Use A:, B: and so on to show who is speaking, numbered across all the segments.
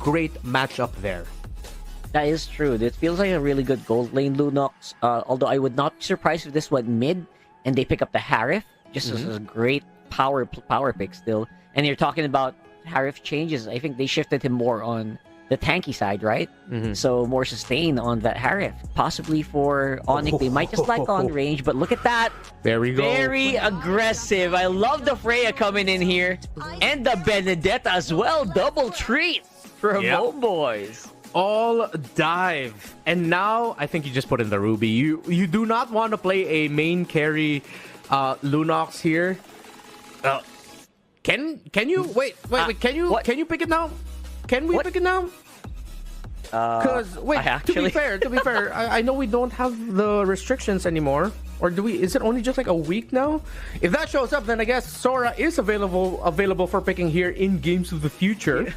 A: great matchup there.
B: That is true. It feels like a really good gold lane Lunox. Although I would not be surprised if this went mid and they pick up the Harif. Just as a great power pick still. And you're talking about Harif changes. I think they shifted him more on the tanky side, right? So more sustain on that Harif. Possibly for ONIC, they might just like on range, but look at that.
A: There we go.
B: Very aggressive. I love the Freya coming in here. And the Benedetta as well. Double treat from Homeboys.
A: All dive. And now, I think you just put in the Ruby. You do not want to play a main carry Lunox here. Can you wait? Can you pick it now? Can we pick it now? Because to be fair, I know we don't have the restrictions anymore. Or do we? Is it only just like a week now? If that shows up, then I guess Sora is available for picking here in Games of the Future.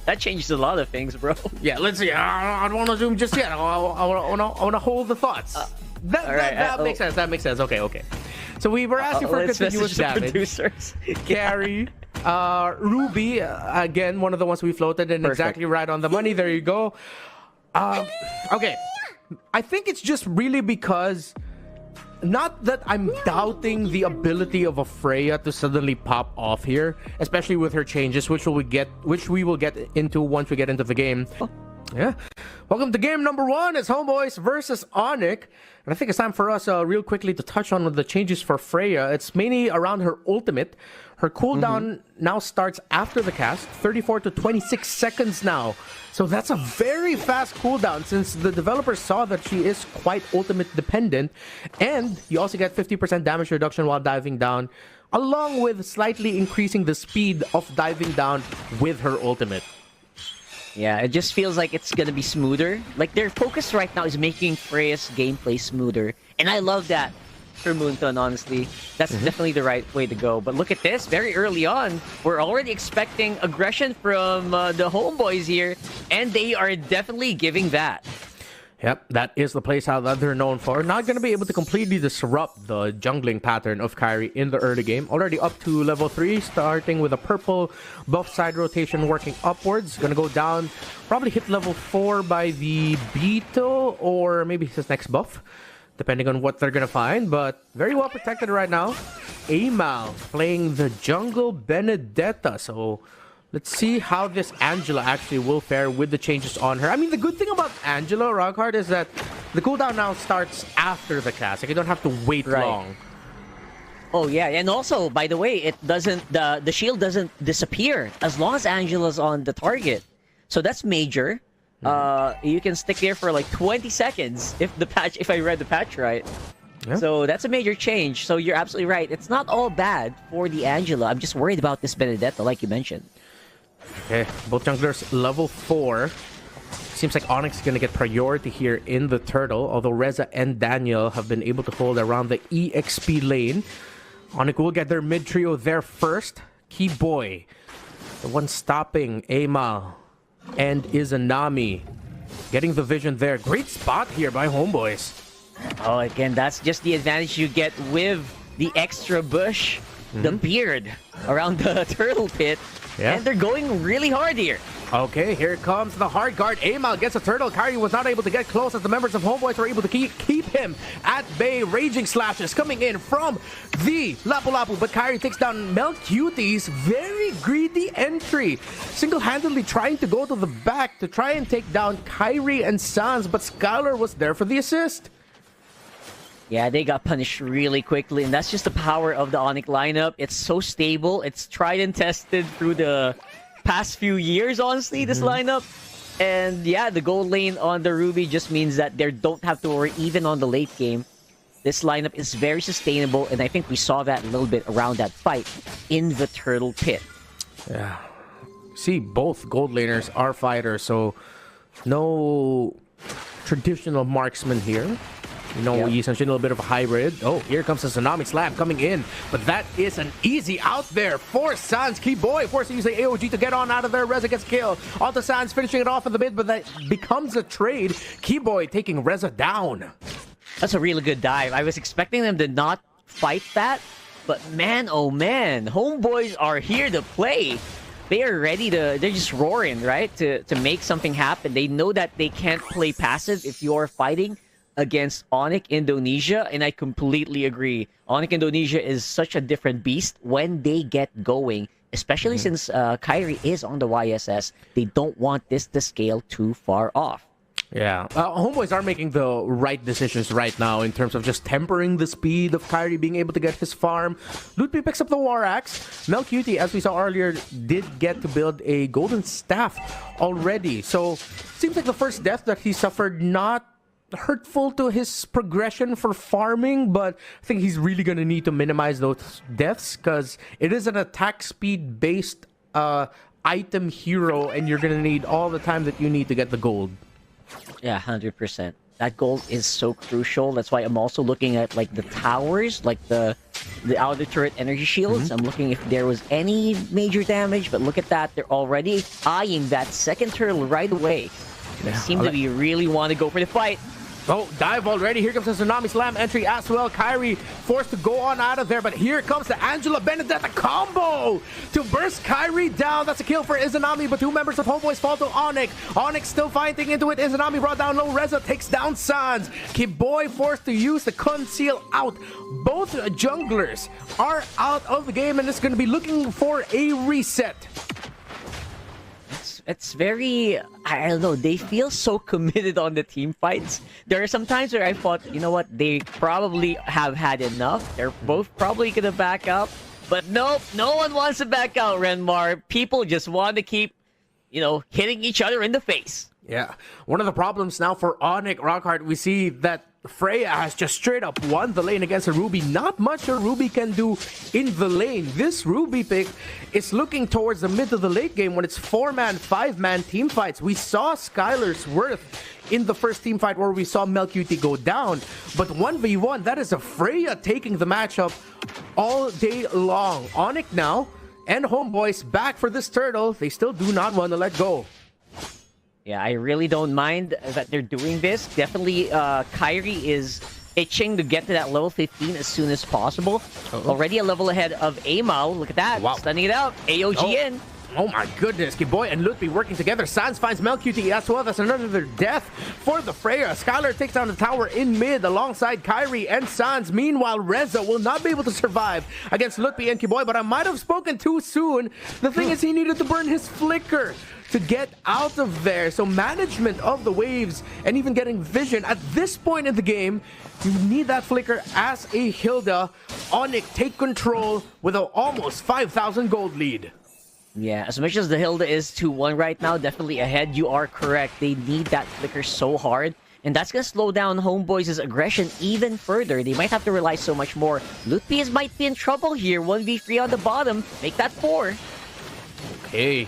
B: That changes a lot of things, bro.
A: Yeah, let's see. I don't want to zoom just yet. I want to hold the thoughts. That makes sense. That makes sense. Okay. So we were asking for continuous damage. Carry. Ruby, again, one of the ones we floated and exactly right on the money. There you go. Okay. I think it's just really because... Not that I'm doubting the ability of a Freya to suddenly pop off here, especially with her changes, which we will get into once we get into the game. Yeah. Welcome to game number 1. It's Homeboys versus ONIC. And I think it's time for us real quickly to touch on the changes for Freya. It's mainly around her ultimate. Her cooldown now starts after the cast, 34 to 26 seconds now. So that's a very fast cooldown since the developers saw that she is quite ultimate dependent. And you also get 50% damage reduction while diving down, along with slightly increasing the speed of diving down with her ultimate.
B: Yeah, it just feels like it's gonna be smoother. Like, their focus right now is making Freya's gameplay smoother. And I love that for Moonton, honestly. That's definitely the right way to go. But look at this, very early on, we're already expecting aggression from the Homeboys here. And they are definitely giving that.
A: Yep, that is the playstyle that they're known for. Not going to be able to completely disrupt the jungling pattern of Kairi in the early game. Already up to level 3, starting with a purple buff side rotation working upwards. Going to go down, probably hit level 4 by the Beetle or maybe his next buff, depending on what they're going to find. But very well protected right now. Amal playing the jungle Benedetta. So... let's see how this Angela actually will fare with the changes on her. I mean, the good thing about Angela, Rockhard, is that the cooldown now starts after the cast. Like, you don't have to wait long.
B: Oh, yeah. And also, by the way, it doesn't... The shield doesn't disappear as long as Angela's on the target. So that's major. You can stick there for like 20 seconds if I read the patch right. Yep. So that's a major change. So you're absolutely right. It's not all bad for the Angela. I'm just worried about this Benedetta, like you mentioned.
A: Okay, both junglers level 4. Seems like ONIC is going to get priority here in the turtle, although Reza and Daniel have been able to hold around the EXP lane. ONIC will get their mid trio there first. Keyboy, the one stopping Amal and Izanami. Getting the vision there. Great spot here by Homeboys.
B: Oh, again, that's just the advantage you get with the extra bush, the beard around the turtle pit. Yeah. And they're going really hard here.
A: Okay, here comes the hard guard. Amal gets a turtle. Kairi was not able to get close as the members of Homeboys were able to keep him at bay. Raging slashes coming in from the Lapu Lapu, but Kairi takes down Melcutie's very greedy entry. Single-handedly trying to go to the back to try and take down Kairi and Sans, but Skylar was there for the assist.
B: Yeah, they got punished really quickly, and that's just the power of the ONIC lineup. It's so stable. It's tried and tested through the past few years, honestly, this lineup. And yeah, the gold lane on the Ruby just means that they don't have to worry even on the late game. This lineup is very sustainable, and I think we saw that a little bit around that fight in the turtle pit.
A: Yeah. See, both gold laners are fighters, so no traditional marksman here. You know, essentially a little bit of a hybrid. Oh, here comes the Tsunami Slam coming in. But that is an easy out there for Sans. Keyboy forcing using AOG to get on out of there. Reza gets killed. Onto Sans finishing it off in the mid, but that becomes a trade. Keyboy taking Reza down.
B: That's a really good dive. I was expecting them to not fight that. But man, oh man, Homeboys are here to play. they are ready to, they're just roaring, right? To make something happen. They know that they can't play passive if you're fighting against ONIC Indonesia, and I completely agree. ONIC Indonesia is such a different beast when they get going, especially since Kyrie is on the YSS. They don't want this to scale too far off.
A: Yeah, Homeboys are making the right decisions right now in terms of just tempering the speed of Kyrie being able to get his farm. Lutpi picks up the War Axe. Melcuti, as we saw earlier, did get to build a golden staff already. So, seems like the first death that he suffered not hurtful to his progression for farming, but I think he's really going to need to minimize those deaths because it is an attack speed based item hero, and you're going to need all the time that you need to get the gold.
B: Yeah, 100%. That gold is so crucial. That's why I'm also looking at like the towers, like the outer turret energy shields. I'm looking if there was any major damage, but look at that. They're already eyeing that second turtle right away. They seem to be really want to go for the fight.
A: Oh, dive already. Here comes the Tsunami Slam entry as well. Kyrie forced to go on out of there, but here comes the Angela Benedetta combo to burst Kyrie down. That's a kill for Izanami, but two members of Homeboys fall to ONIC. ONIC still fighting into it. Izanami brought down low. Reza takes down Sans. Kiboy forced to use the conceal out. Both junglers are out of the game, and it's going to be looking for a reset.
B: It's very, I don't know, they feel so committed on the team fights. There are some times where I thought, you know what, they probably have had enough. They're both probably going to back out. But nope, no one wants to back out, Renmar. People just want to keep, you know, hitting each other in the face.
A: Yeah, one of the problems now for ONIC, Rockhart, we see that Freya has just straight up won the lane against a Ruby. Not much a Ruby can do in the lane. This Ruby pick is looking towards the mid of the late game when it's 4-man, 5-man team fights. We saw Skylar's worth in the first team fight where we saw Melcuti go down. But 1v1, that is a Freya taking the matchup all day long. ONIC now and Homeboys back for this turtle. They still do not want to let go.
B: Yeah, I really don't mind that they're doing this. Definitely, Kyrie is itching to get to that level 15 as soon as possible. Already a level ahead of Amal. Look at that. Wow. Stunning it out. AOG in.
A: Oh my goodness, Kiboy and Lutpi working together. Sans finds Melcuti as well. That's another death for the Freya. Skylar takes down the tower in mid alongside Kyrie and Sans. Meanwhile, Reza will not be able to survive against Lutpi and Kiboy, but I might have spoken too soon. The thing is, he needed to burn his flicker to get out of there. So management of the waves and even getting vision at this point in the game, you need that flicker as a Hilda. ONIC take control with an almost 5,000 gold lead.
B: Yeah, as much as the Hilda is 2-1 right now, definitely ahead. You are correct. They need that flicker so hard. And that's going to slow down Homeboys' aggression even further. They might have to rely so much more. Lutpi might be in trouble here. 1v3 on the bottom. Make that 4.
A: Okay.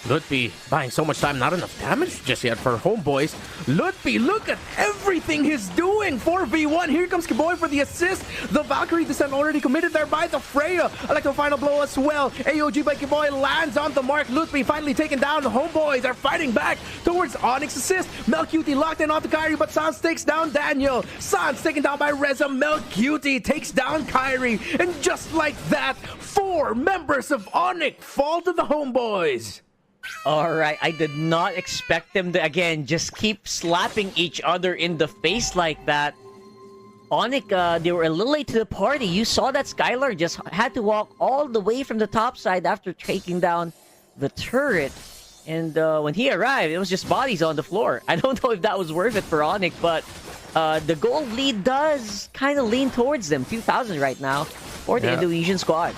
A: Lutpi buying so much time, not enough damage just yet for Homeboys. Lutpi, look at everything he's doing. 4v1. Here comes Kiboy for the assist. The Valkyrie descent already committed there by the Freya. Electro final blow as well. AOG by Kiboy lands on the mark. Lutpi finally taken down. The Homeboys are fighting back towards ONIC's assist. Melcuti locked in onto Kyrie, but Sans takes down Daniel. Sans taken down by Reza. Melcuti takes down Kyrie. And just like that, 4 members of ONIC fall to the Homeboys.
B: Alright, I did not expect them to, again, just keep slapping each other in the face like that. ONIC, they were a little late to the party. You saw that Skylar just had to walk all the way from the top side after taking down the turret. And when he arrived, it was just bodies on the floor. I don't know if that was worth it for ONIC, but the gold lead does kind of lean towards them. 2,000 right now for the Indonesian squad.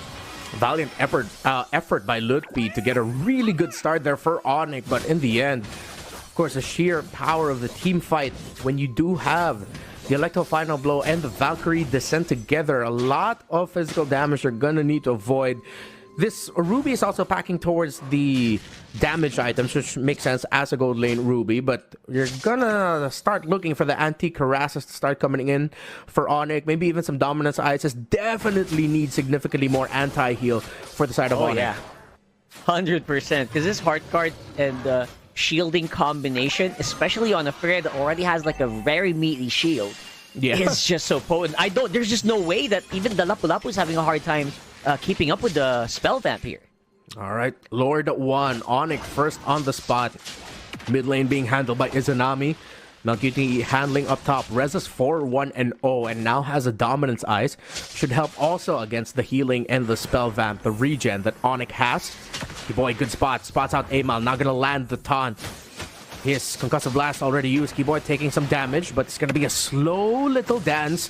A: Valiant effort by Lutpi to get a really good start there for ONIC, but in the end, of course, the sheer power of the team fight, when you do have the Electro Final Blow and the Valkyrie descent together, a lot of physical damage you're gonna need to avoid. This Ruby is also packing towards the damage items, which makes sense as a gold lane Ruby, but you're gonna start looking for the anti-Karasas to start coming in for ONIC. Maybe even some dominance ISS. Definitely need significantly more anti-heal for the side of ONIC.
B: Yeah, 100%. Because this hard card and shielding combination, especially on a Freya that already has like a very meaty shield, is just so potent. There's just no way that even the Lapu-Lapu is having a hard time keeping up with the spell vamp here.
A: All right, Lord 1, ONIC first on the spot. Mid lane being handled by Izanami. Melcuti handling up top. Reza's 4-1-0 and now has a Dominance Ice. Should help also against the healing and the spell vamp, the regen that ONIC has. Keyboy, good spot. Spots out Amal. Not gonna land the taunt. His Concussive Blast already used. Keyboy taking some damage, but it's gonna be a slow little dance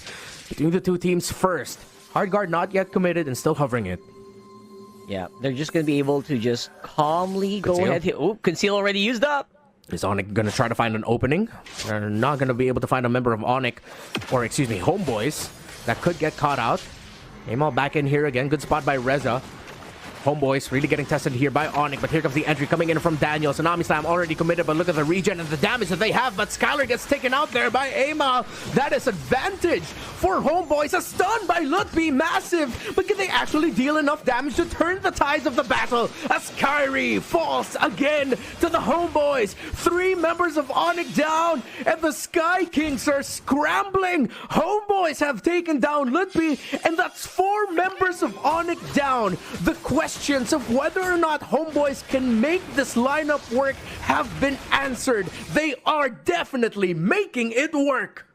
A: between the two teams first. Hard guard not yet committed and still hovering it.
B: Yeah, they're just gonna be able to just calmly go ahead. Oh, Conceal already used up.
A: Is ONIC going to try to find an opening? They're not going to be able to find a member of ONIC, or excuse me, Homeboys, that could get caught out. Amal back in here again. Good spot by Reza. Homeboys really getting tested here by ONIC, but here comes the entry coming in from Daniel. Tsunami Slam already committed, but look at the regen and the damage that they have. But Skylar gets taken out there by Amal. That is advantage for Homeboys. A stun by Lutby, massive. But can they actually deal enough damage to turn the tides of the battle? As Kyrie falls again to the Homeboys. 3 members of ONIC down, and the Sky Kings are scrambling. Homeboys have taken down Lutby, and that's 4 members of ONIC down. The questions of whether or not Homeboys can make this lineup work have been answered. They are definitely making it work.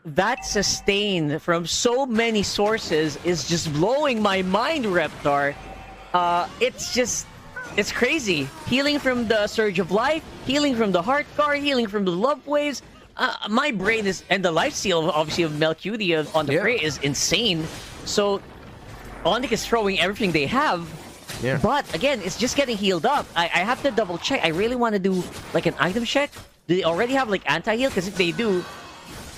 B: That sustain from so many sources is just blowing my mind, Reptar. It's crazy. Healing from the Surge of Life, healing from the Heart Guard, healing from the Love Waves. My brain is, and the life steal obviously of Melcuti on the Prey is insane. So ONIC is throwing everything they have.
A: Yeah.
B: But again, it's just getting healed up. I have to double check. I really want to do like an item check. Do they already have like anti-heal? Because if they do,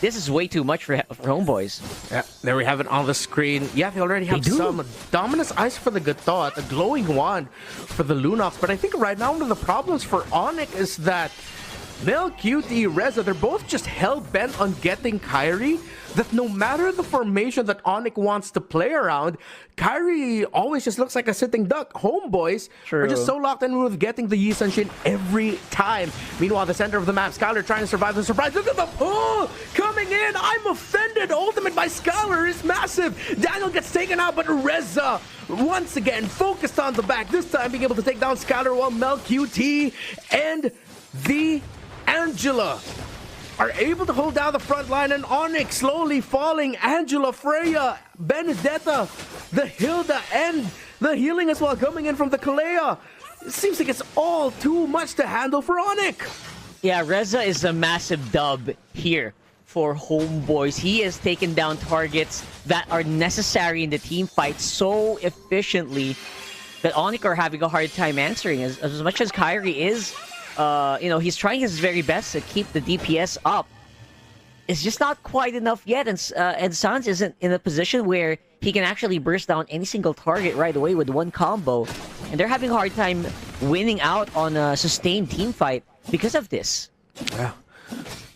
B: this is way too much for Homeboys.
A: Yeah, there we have it on the screen. Yeah, they already have some Dominus Ice for the Good Thought, a Glowing Wand for the Lunox. But I think right now one of the problems for ONIC is that Melcuti, Reza, they're both just hell-bent on getting Kyrie. That no matter the formation that ONIC wants to play around, Kyrie always just looks like a sitting duck. Homeboys are just so locked in with getting the Yi Sun Shin every time. Meanwhile, the center of the map, Skylar trying to survive the surprise. Look at the pull coming in. I'm offended. Ultimate by Skylar is massive. Daniel gets taken out, but Reza once again focused on the back. This time being able to take down Skylar while Melcuti and the Angela are able to hold down the front line, and ONIC slowly falling. Angela, Freya, Benedetta, the Hilda, and the healing as well coming in from the Kalea. It seems like it's all too much to handle for ONIC.
B: Yeah, Reza is a massive dub here for Homeboys. He has taken down targets that are necessary in the team fight so efficiently that ONIC are having a hard time answering. As much as Kyrie is, he's trying his very best to keep the DPS up. It's just not quite enough yet, and Sans isn't in a position where he can actually burst down any single target right away with one combo. And they're having a hard time winning out on a sustained team fight because of this.
A: Yeah.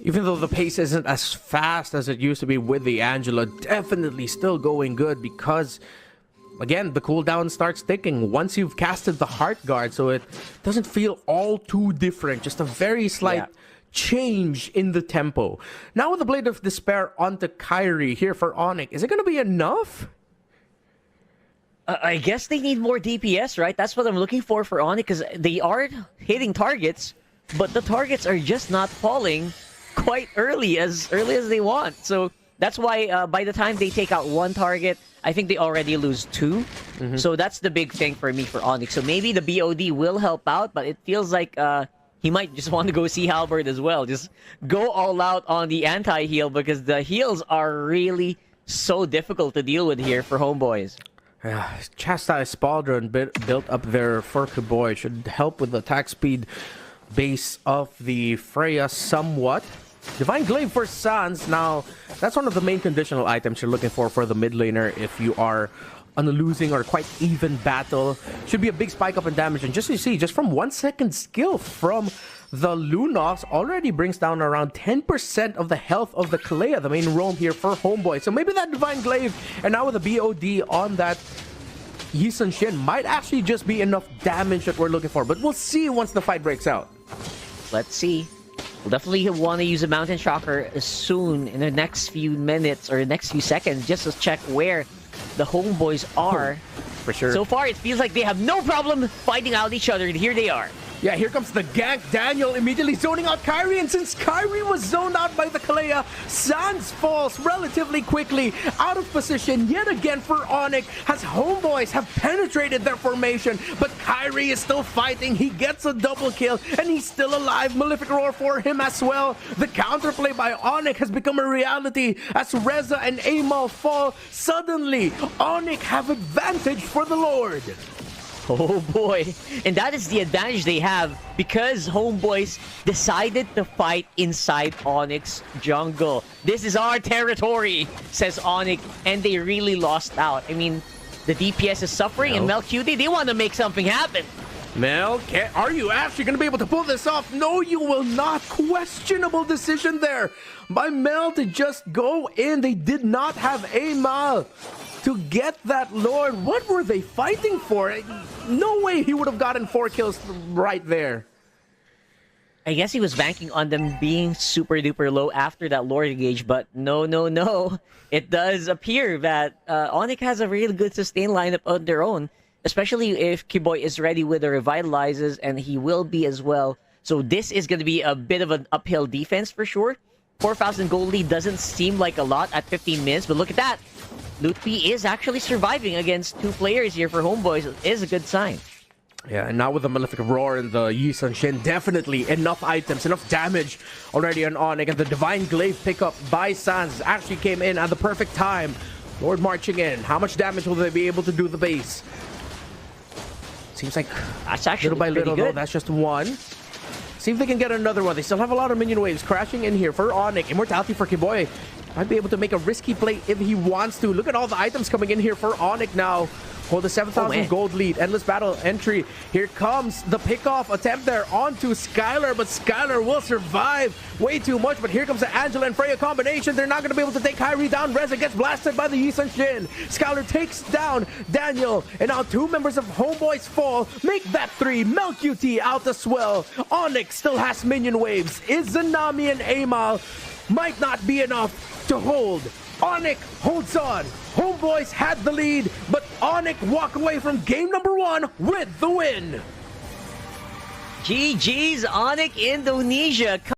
A: Even though the pace isn't as fast as it used to be with the Angela, definitely still going good because, again, the cooldown starts ticking once you've casted the Heart Guard, so it doesn't feel all too different. Just a very slight change in the tempo. Now with the Blade of Despair onto Kyrie here for ONIC, is it going to be enough?
B: I guess they need more DPS, right? That's what I'm looking for ONIC, because they are hitting targets, but the targets are just not falling quite early as they want. So that's why by the time they take out one target, I think they already lose 2. So that's the big thing for me for ONIC. So maybe the BOD will help out, but it feels like he might just want to go see Halberd as well. Just go all out on the anti-heal because the heals are really so difficult to deal with here for Homeboys.
A: Yeah, Chastise Spaldron built up there for Keyboy. Should help with the attack speed base of the Freya somewhat. Divine Glaive for Sans. Now, that's one of the main conditional items you're looking for the mid laner if you are on a losing or quite even battle. Should be a big spike up in damage. And just you see, just from 1 second skill from the Lunox already brings down around 10% of the health of the Kalea, the main roam here for Homeboy. So maybe that Divine Glaive, and now with the BOD on that Yi Sun Shin, might actually just be enough damage that we're looking for. But we'll see once the fight breaks out.
B: Let's see. We'll definitely want to use a Mountain Shocker soon in the next few minutes or the next few seconds just to check where the Homeboys are.
A: For sure.
B: So far, it feels like they have no problem fighting out each other, and here they are.
A: Yeah, here comes the gank. Daniel immediately zoning out Kyrie, and since Kyrie was zoned out by the Kalea, Sans falls relatively quickly out of position yet again for ONIC, as Homeboys have penetrated their formation, but Kyrie is still fighting. He gets a double kill, and he's still alive. Malefic Roar for him as well. The counterplay by ONIC has become a reality as Reza and Amal fall. Suddenly, ONIC have advantage for the Lord.
B: Oh boy, and that is the advantage they have because Homeboys decided to fight inside ONIC's jungle. This is our territory, says ONIC, and they really lost out. I mean, the DPS is suffering, and Melcuti, they want to make something happen.
A: Mel, are you actually going to be able to pull this off? No, you will not. Questionable decision there by Mel to just go in. They did not have Amal to get that Lord. What were they fighting for? No way he would have gotten 4 kills right there.
B: I guess he was banking on them being super duper low after that Lord engage, but no. It does appear that ONIC has a really good sustain lineup on their own, especially if Kiboy is ready with the revitalizes, and he will be as well. So this is going to be a bit of an uphill defense for sure. 4,000 gold lead doesn't seem like a lot at 15 minutes, but look at that. Lutfi is actually surviving against 2 players here for Homeboys. It is a good sign.
A: Yeah, and now with the Malefic Roar and the Yi Sun Shin, definitely enough items, enough damage already on ONIC. And the Divine Glaive pickup by Sans actually came in at the perfect time. Lord marching in. How much damage will they be able to do the base? Seems like
B: that's actually
A: little by little,
B: good.
A: Though, that's just one. See if they can get another one. They still have a lot of minion waves crashing in here for ONIC. Immortality for Kiboy. Might be able to make a risky play if he wants to. Look at all the items coming in here for ONIC now. Hold the 7,000 gold lead. Endless battle entry. Here comes the pickoff attempt there onto Skylar, but Skylar will survive way too much. But here comes the Angela and Freya combination. They're not going to be able to take Kyrie down. Reza gets blasted by the Yi Sun Shin. Skylar takes down Daniel, and now 2 members of Homeboys fall. Make that 3. Melcuti out as well. ONIC still has minion waves. Izanami and Amal might not be enough to hold. ONIC holds on. Homeboys had the lead, but ONIC walk away from game number 1 with the win.
B: GG's ONIC Indonesia.